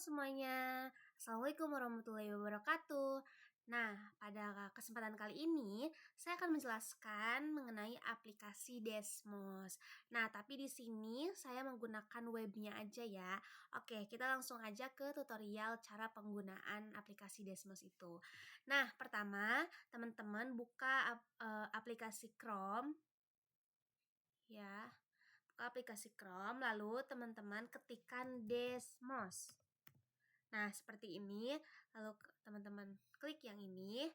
semuanya, Assalamualaikum warahmatullahi wabarakatuh. Nah, pada kesempatan kali ini saya akan menjelaskan mengenai aplikasi Desmos. Nah, tapi di sini saya menggunakan webnya aja ya. Oke, kita langsung aja ke tutorial cara penggunaan aplikasi Desmos itu. Nah, pertama teman-teman buka aplikasi Chrome ya. Buka aplikasi Chrome, lalu teman-teman ketikkan Desmos. Nah, seperti ini. Lalu teman-teman klik yang ini.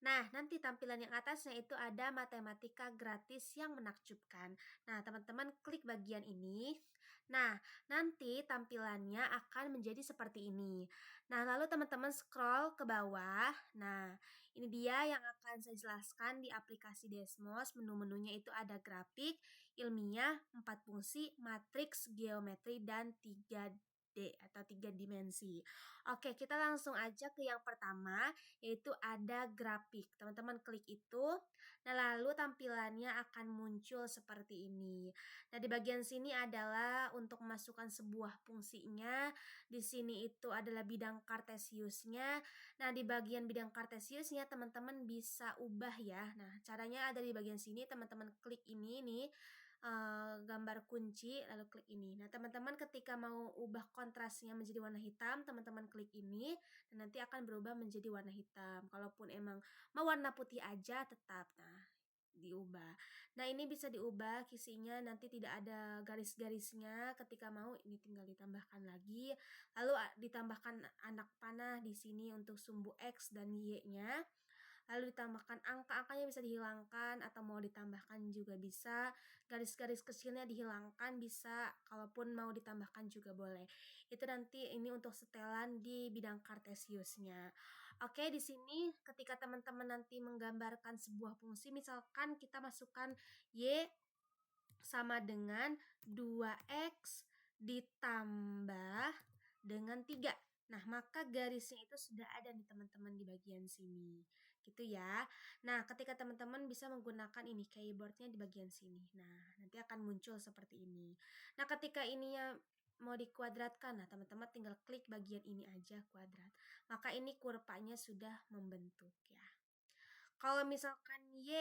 Nah, nanti tampilan yang atasnya itu ada matematika gratis yang menakjubkan. Nah, teman-teman klik bagian ini. Nah, nanti tampilannya akan menjadi seperti ini. Nah, lalu teman-teman scroll ke bawah. Nah, ini dia yang akan saya jelaskan di aplikasi Desmos. Menu-menunya itu ada grafik, ilmiah, 4 fungsi, matriks, geometri, dan 3D atau 3 dimensi. Oke, kita langsung aja ke yang pertama, yaitu ada grafik. Teman-teman klik itu, nah lalu tampilannya akan muncul seperti ini. Nah, di bagian sini adalah untuk memasukkan sebuah fungsinya. Di sini itu adalah bidang kartesiusnya. Nah, di bagian bidang kartesiusnya teman-teman bisa ubah ya. Nah, caranya ada di bagian sini, teman-teman klik ini nih. Gambar kunci lalu klik ini. Nah, teman-teman ketika mau ubah kontrasnya menjadi warna hitam, teman-teman klik ini dan nanti akan berubah menjadi warna hitam. Kalaupun emang mau warna putih aja tetap. Nah, diubah. Nah, ini bisa diubah kisinya nanti tidak ada garis-garisnya. Ketika mau ini tinggal ditambahkan lagi. Lalu ditambahkan anak panah di sini untuk sumbu X dan Y-nya. Lalu ditambahkan angka-angkanya bisa dihilangkan atau mau ditambahkan juga bisa. Garis-garis kecilnya dihilangkan bisa, kalaupun mau ditambahkan juga boleh. Itu nanti ini untuk setelan di bidang kartesiusnya. Oke, di sini ketika teman-teman nanti menggambarkan sebuah fungsi, misalkan kita masukkan Y sama dengan 2X ditambah dengan 3. Nah, maka garisnya itu sudah ada nih teman-teman di bagian sini. Gitu ya. Nah, ketika teman-teman bisa menggunakan ini keyboardnya di bagian sini. Nah, nanti akan muncul seperti ini. Nah, ketika ininya mau dikuadratkan, nah teman-teman tinggal klik bagian ini aja kuadrat. Maka ini kurvanya sudah membentuk ya. Kalau misalkan Y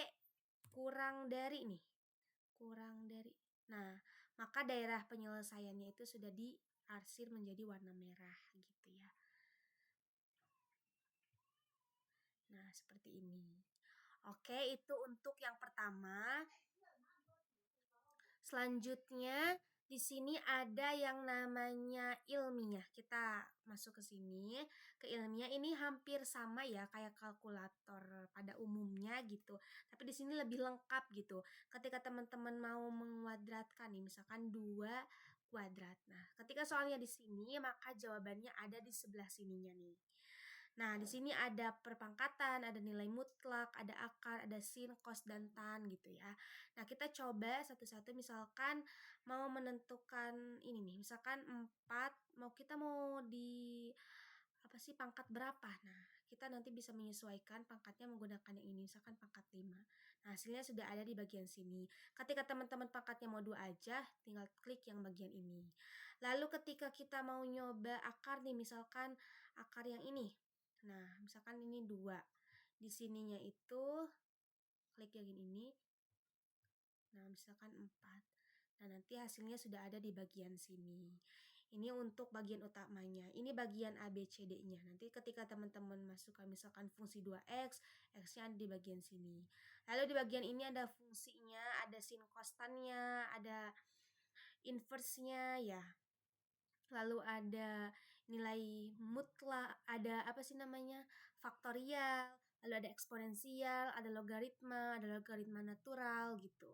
kurang dari nih, kurang dari. Nah, maka daerah penyelesaiannya itu sudah diarsir menjadi warna merah gitu ya. Nah, seperti ini. Oke, itu untuk yang pertama. Selanjutnya di sini ada yang namanya ilmiah. Kita masuk ke sini. Ke ilmiah ini hampir sama ya kayak kalkulator pada umumnya gitu. Tapi di sini lebih lengkap gitu. Ketika teman-teman mau menguadratkan nih misalkan 2 kuadrat. Nah, ketika soalnya di sini maka jawabannya ada di sebelah sininya nih. Nah, di sini ada perpangkatan, ada nilai mutlak, ada akar, ada sin, kos, dan tan gitu ya. Nah, kita coba satu-satu misalkan mau menentukan ini nih, misalkan 4, kita mau di apa sih pangkat berapa? Nah, kita nanti bisa menyesuaikan pangkatnya menggunakan yang ini, misalkan pangkat 5. Nah, hasilnya sudah ada di bagian sini. Ketika teman-teman pangkatnya mau 2 aja, tinggal klik yang bagian ini. Lalu ketika kita mau nyoba akar nih, misalkan akar yang ini. Nah, misalkan ini 2. Di sininya itu klik yang ini. Nah, misalkan 4. Nah, nanti hasilnya sudah ada di bagian sini. Ini untuk bagian utamanya. Ini bagian ABCD-nya. Nanti ketika teman-teman masukkan misalkan fungsi 2X, X-nya ada di bagian sini. Lalu di bagian ini ada fungsinya, ada sin kostannya, ada inverse-nya ya. Lalu ada nilai mutlak, ada apa sih namanya? Faktorial, lalu ada eksponensial, ada logaritma natural gitu.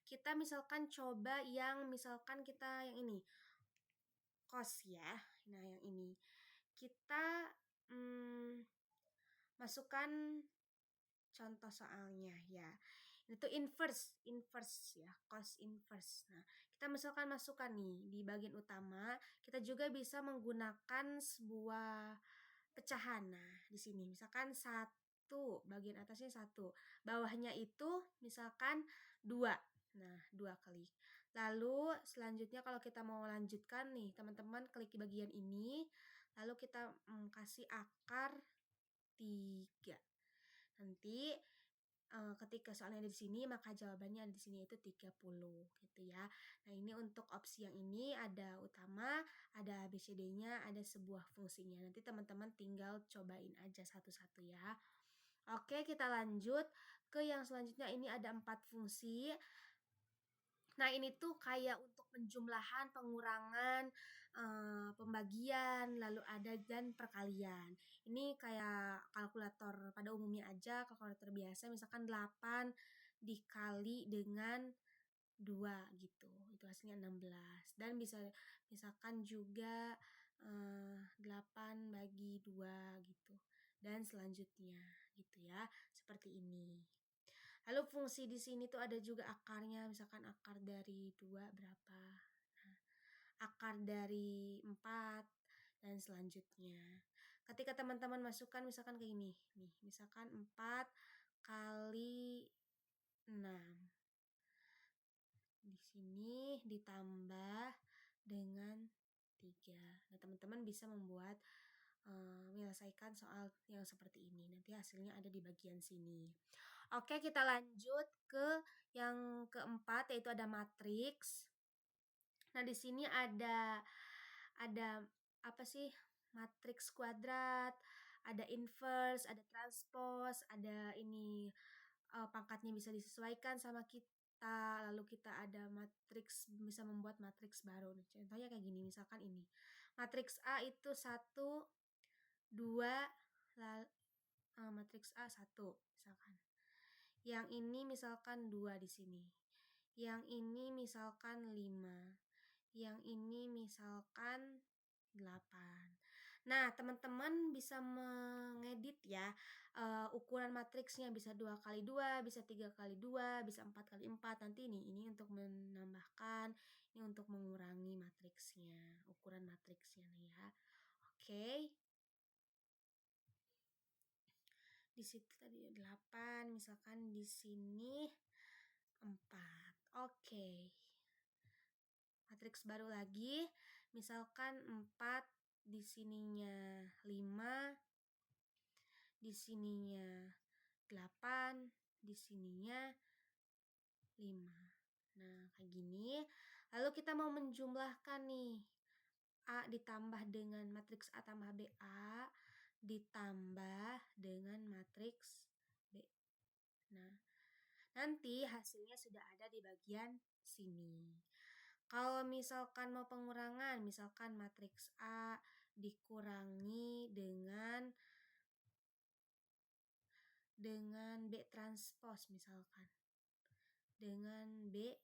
Kita misalkan coba yang misalkan kita yang ini. Cos ya. Nah, yang ini. Kita masukkan contoh soalnya ya. Itu inverse ya, cos inverse. Nah, kita misalkan masukkan nih di bagian utama, kita juga bisa menggunakan sebuah pecahan. Nah, di sini misalkan 1, bagian atasnya 1, bawahnya itu misalkan 2. Nah, 2 klik. Lalu selanjutnya kalau kita mau lanjutkan nih, teman-teman klik di bagian ini. lalu kita kasih akar 3. Nanti ketika soalnya ada di sini, maka jawabannya ada di sini, yaitu 30 gitu ya. Nah, ini untuk opsi yang ini ada utama, ada ABCD-nya, ada sebuah fungsinya. Nanti teman-teman tinggal cobain aja satu-satu ya. Oke, kita lanjut ke yang selanjutnya. Ini ada 4 fungsi. Nah, ini tuh kayak untuk penjumlahan, pengurangan, pembagian, lalu ada dan perkalian. Ini kayak kalkulator pada umumnya aja, kalkulator biasa, misalkan 8 dikali dengan 2 gitu, itu hasilnya 16. Dan bisa misalkan juga 8 bagi 2 gitu, dan selanjutnya gitu ya, seperti ini. Lalu fungsi di sini tuh ada juga akarnya, misalkan akar dari 2 berapa, nah, akar dari 4, dan selanjutnya. Ketika teman-teman masukkan misalkan kayak ini, nih, misalkan 4 kali 6. Di sini ditambah dengan 3. Nah, teman-teman bisa membuat menyelesaikan soal yang seperti ini. Nanti hasilnya ada di bagian sini. Oke, kita lanjut ke yang keempat, yaitu ada matriks. Nah, di sini ada apa sih? Matriks kuadrat, ada inverse, ada transpose, ada ini pangkatnya bisa disesuaikan sama kita, lalu kita ada matriks, bisa membuat matriks baru. Nah, contohnya kayak gini, misalkan ini. Matriks A itu 1, 2, matriks A 1 misalkan. Yang ini misalkan 2 di sini. Yang ini misalkan 5. Yang ini misalkan 8. Nah, teman-teman bisa mengedit ya ukuran matriksnya, bisa 2 kali 2, bisa 3 kali 2, bisa 4 kali 4. Nanti ini untuk menambahkan, ini untuk mengurangi matriksnya, ukuran matriksnya nih ya. Oke. Di situ tadi 8, misalkan di sini 4. Oke. Matriks baru lagi, misalkan 4 di sininya 5, di sininya 8, di sininya 5. Nah, kayak gini. Lalu kita mau menjumlahkan nih. A ditambah dengan matriks A tambah BA ditambah dengan matriks B. Nah, nanti hasilnya sudah ada di bagian sini. Kalau misalkan mau pengurangan, misalkan matriks A dikurangi dengan B transpose misalkan. Dengan B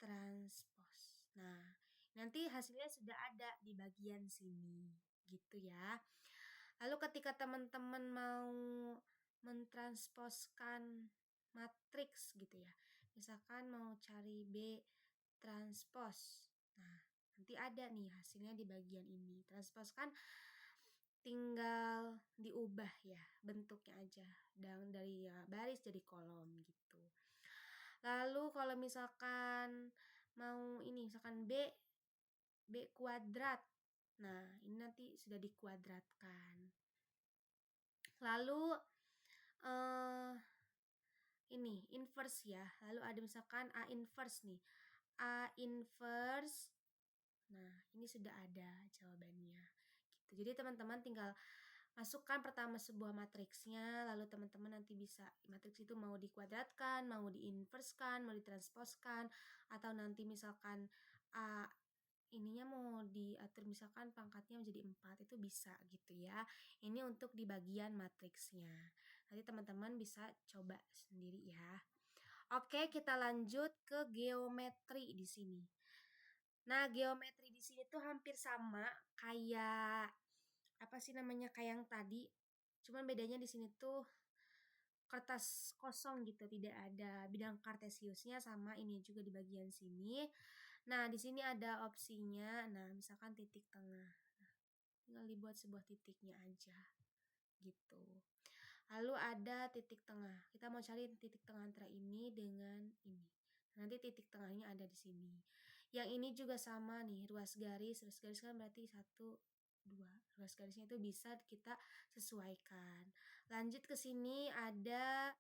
transpose. Nah, nanti hasilnya sudah ada di bagian sini, gitu ya. Lalu ketika teman-teman mau mentransposkan matriks gitu ya, misalkan mau cari B transpose. Nah, nanti ada nih hasilnya di bagian ini. Transpose kan tinggal diubah ya bentuknya aja, dan dari ya baris jadi kolom gitu. Lalu kalau misalkan mau ini, misalkan B kuadrat. Nah, ini nanti sudah dikuadratkan. Lalu ini inverse ya. Lalu ada misalkan A inverse nih. A inverse. Nah, ini sudah ada jawabannya. Gitu. Jadi teman-teman tinggal masukkan pertama sebuah matriksnya, lalu teman-teman nanti bisa matriks itu mau dikuadratkan, mau diinverskan, mau ditransposkan, atau nanti misalkan A ininya mau diatur misalkan pangkatnya menjadi 4, itu bisa gitu ya. Ini untuk di bagian matriksnya. Nanti teman-teman bisa coba sendiri ya. Oke, kita lanjut ke geometri di sini. Nah, geometri di sini tuh hampir sama kayak apa sih namanya, kayak yang tadi. Cuman bedanya di sini tuh kertas kosong gitu, tidak ada bidang kartesiusnya, sama ini juga di bagian sini. Nah, di sini ada opsinya. Nah, misalkan titik tengah. Nah, tinggal dibuat sebuah titiknya aja gitu. Lalu ada titik tengah. Kita mau cari titik tengah antara ini dengan ini. Nanti titik tengahnya ada di sini. Yang ini juga sama nih, ruas garis kan berarti 1, 2. Ruas garisnya itu bisa kita sesuaikan. Lanjut ke sini ada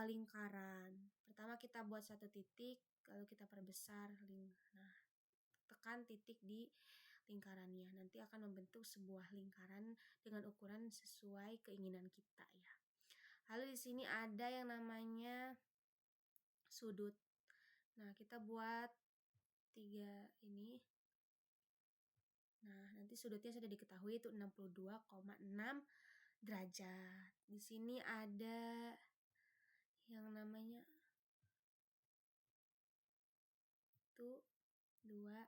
lingkaran. Pertama kita buat satu titik, lalu kita perbesar. Nah, tekan titik di lingkarannya. Nanti akan membentuk sebuah lingkaran dengan ukuran sesuai keinginan kita ya. Lalu di sini ada yang namanya sudut. Nah, kita buat 3 ini. Nah, nanti sudutnya sudah diketahui itu 62,6 derajat. Di sini ada yang namanya 1, 2.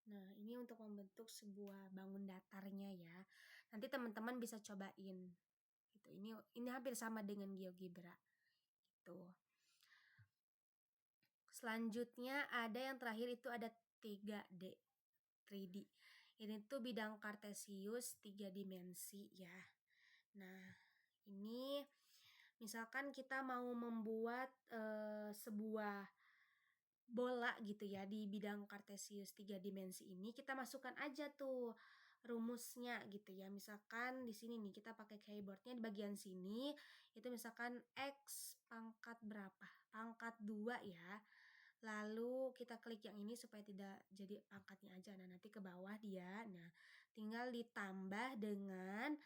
Nah, ini untuk membentuk sebuah bangun datarnya ya. Nanti teman-teman bisa cobain. Gitu. Ini hampir sama dengan GeoGebra. Gitu. Selanjutnya ada yang terakhir itu ada 3D. 3D. Ini tuh bidang kartesius 3 dimensi ya. Nah, ini misalkan kita mau membuat sebuah bola gitu ya di bidang kartesius 3 dimensi ini, kita masukkan aja tuh rumusnya gitu ya. Misalkan di sini nih kita pakai keyboardnya di bagian sini itu misalkan x pangkat berapa? Pangkat 2 ya. Lalu kita klik yang ini supaya tidak jadi pangkatnya aja. Nah, nanti ke bawah dia. Nah, tinggal ditambah dengan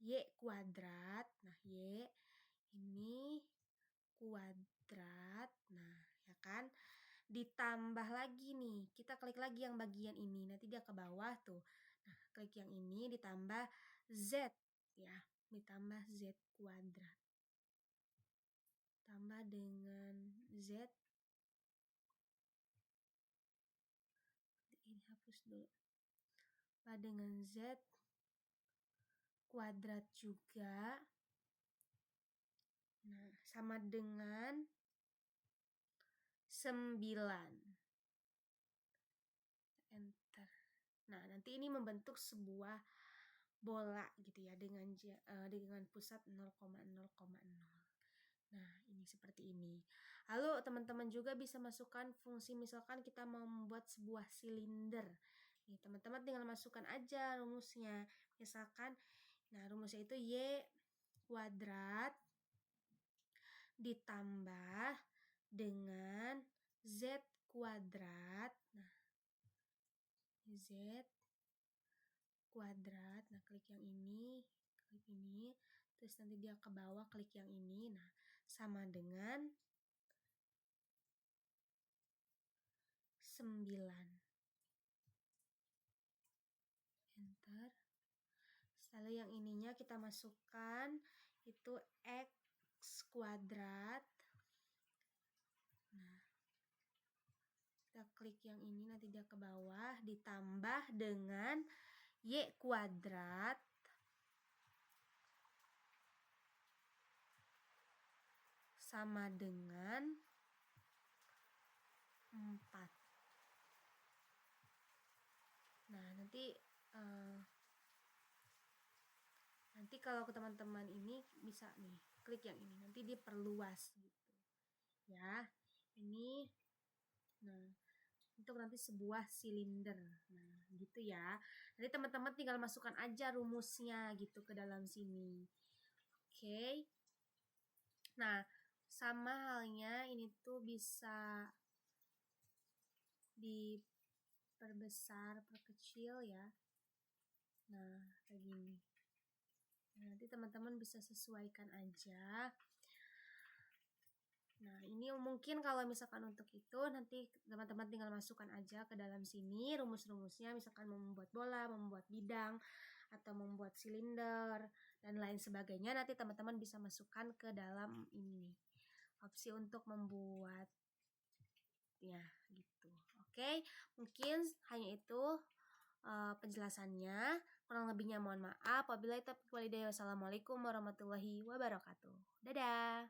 y kuadrat. Nah, y ini kuadrat. Nah, ya kan? Ditambah lagi nih, kita klik lagi yang bagian ini. Nanti dia ke bawah tuh. Nah, klik yang ini ditambah z ya. Ditambah z kuadrat. Tambah dengan z. Ini hapus dulu. Tambah dengan z kuadrat juga. Nah, sama dengan 9. Enter. Nah, nanti ini membentuk sebuah bola gitu ya dengan pusat 0,0,0. Nah, ini seperti ini. Lalu teman-teman juga bisa masukkan fungsi misalkan kita mau membuat sebuah silinder. Nih, teman-teman tinggal masukkan aja rumusnya. Misalkan, nah rumusnya itu y kuadrat ditambah dengan z kuadrat. Nah, z kuadrat. Nah, klik yang ini, terus nanti dia ke bawah klik yang ini. Nah, sama dengan 9. Enter. Lalu yang ininya kita masukkan itu x kuadrat. Nah, kita klik yang ini nanti dia ke bawah ditambah dengan y kuadrat sama dengan 4. Nah, nanti kalau ke teman-teman ini bisa nih klik yang ini, nanti diperluas gitu ya. Ini nah untuk nanti sebuah silinder. Nah, gitu ya. Nanti teman-teman tinggal masukkan aja rumusnya gitu ke dalam sini. Oke. Nah, sama halnya ini tuh bisa diperbesar, perkecil ya. Nah, kayak gini. Nah, nanti teman-teman bisa sesuaikan aja. Nah, ini mungkin kalau misalkan untuk itu nanti teman-teman tinggal masukkan aja ke dalam sini rumus-rumusnya, misalkan membuat bola, membuat bidang, atau membuat silinder, dan lain sebagainya. Nanti teman-teman bisa masukkan ke dalam ini opsi untuk membuat ya gitu. Oke, mungkin hanya itu penjelasannya. Kurang lebihnya mohon maaf. Wabillahi taufiq walhidayah. Wassalamualaikum warahmatullahi wabarakatuh. Dadah.